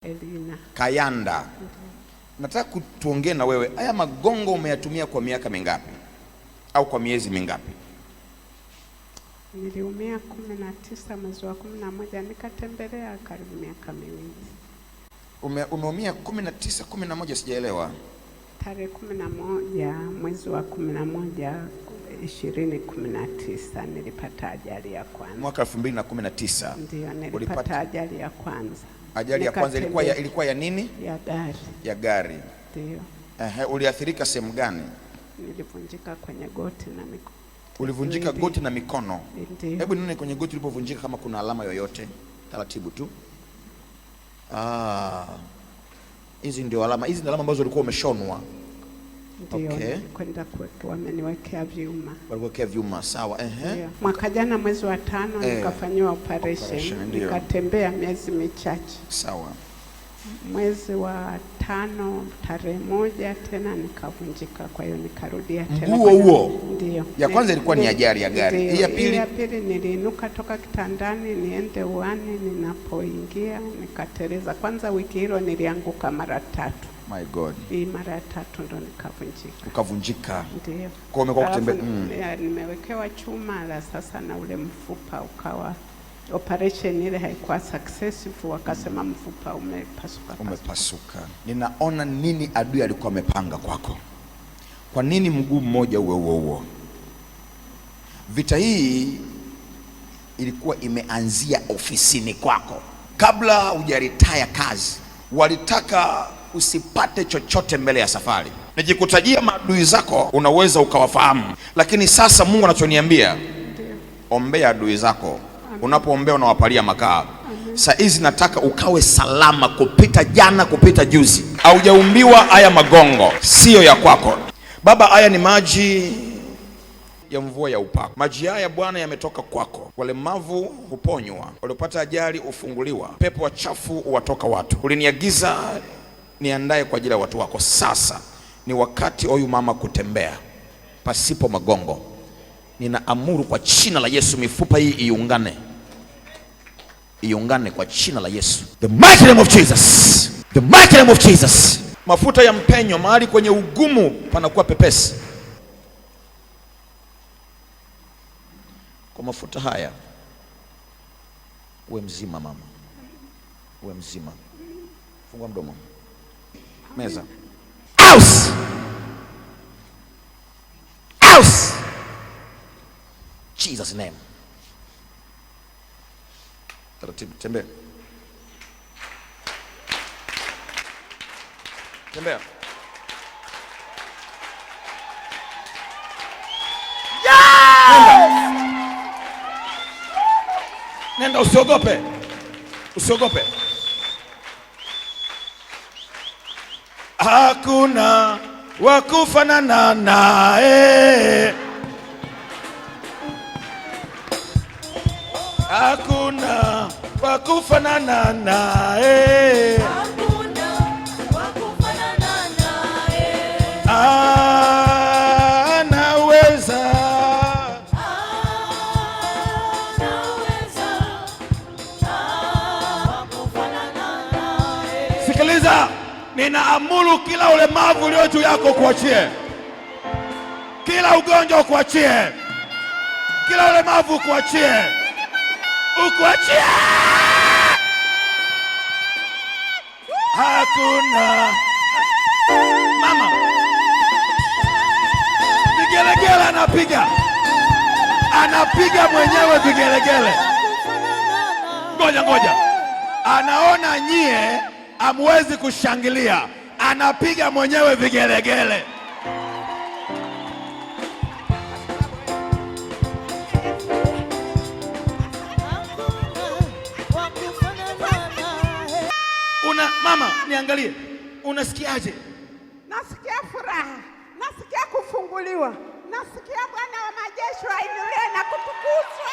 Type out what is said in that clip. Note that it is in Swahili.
Elina Kayanda. Nataka tuongee na wewe. Haya magongo umeyatumia kwa miaka mingapi? Au kwa miezi mingapi? Niliumia 19 mwezi wa 11, nikatembelea karibu miaka miwili. Umeumia 19, 11 sijaelewa. Tarehe 11 mwezi wa 11 2019 nilipata ajali ya kwanza. Mwaka 2019. Ndio nilipata ajali ya kwanza. Ajali ya kwanza ilikuwa ya nini? Ya gari. Ya gari. Ndio. Uliathirika sehemu gani? Nilivunjika kwenye goti na mikono. Ulivunjika goti na mikono? Ndio. Hebu nione kwenye goti ulipovunjika kama kuna alama yoyote. Taratibu tu. Hizi ndio alama. Hizi ndio alama ambazo ulikuwa umeshonwa. Ndio. Okay. Kwenda kuwekewa, wameniwekea vyuma. Waliwekea vyuma, sawa. Mwaka jana mwezi wa 5 nikafanywa operation. Nikatembea miezi michache. Sawa. Mwezi wa 5 tarehe 1 tena nikavunjika, kwa hiyo nikarudia tena. Huo. Ndio. Ya kwanza ilikuwa ni ajali ya gari. Ya pili? Ya pili niliinuka toka kitandani niende uani, ninapoingia nikateleza. Kwanza wiki hilo nilianguka mara 3. My God. Hii mara ya 3 ndo nikavunjika. Ukavunjika? Ndio. Kwa umekuwa kutembea. Nimewekewa chuma la sasa na ule mfupa ukawa, operation ile haikuwa successful, wakasema mfupa umepasuka. Ninaona nini adui alikuwa amepanga kwako. Kwa nini mguu mmoja uwe huo? Vita hii ilikuwa imeanzia ofisini kwako. Kabla hujaritaya kazi, walitaka usipate chochote mbele ya safari. Nijikutajia maadui zako unaweza ukawafahamu, lakini sasa Mungu anachoniambia, ombea adui zako. Unapoombea unawapalia makaa. Saa hizi nataka ukawe salama kupita jana, kupita juzi. Haujaumbiwa haya magongo, sio ya kwako. Baba, haya ni maji ya mvua ya upako. Maji haya Bwana yametoka kwako. Walemavu huponywa, waliopata ajali hufunguliwa, pepo wachafu huwatoka watu. Uliniagiza niandae kwa ajili ya watu wako. Sasa ni wakati huyu mama kutembea pasipo magongo. Ninaamuru kwa jina la Yesu, mifupa hii iungane kwa jina la Yesu. The mighty name of Jesus. The mighty name of Jesus. Mafuta ya mpenyo, mahali kwenye ugumu panakuwa pepesi. Kwa mafuta haya uwe mzima mama. Uwe mzima. Fungua mdomo. Meza. House. House. Jesus name. Taratibu, tembea. Tembea. Yeah! Nenda, usiogope. Usiogope. Hakuna wa kufanana naye. Hakuna wa kufanana naye. Hakuna wa kufanana naye. Anaweza. Wa kufanana naye. Sikiliza, ninaamuru kila ulemavu ulio juu yako kuachie. Kila ugonjwa kuachie. Kila ulemavu kuachie. Ukuachia. Hakuna. Mama, vigelegele anapiga mwenyewe vigelegele. Ngoja, anaona nyie hamwezi kushangilia, anapiga mwenyewe vigelegele. Mama, niangalie. Unasikiaje? Nasikia furaha. Nasikia kufunguliwa. Nasikia Bwana wa majeshi ainuliwe na kutukuzwa.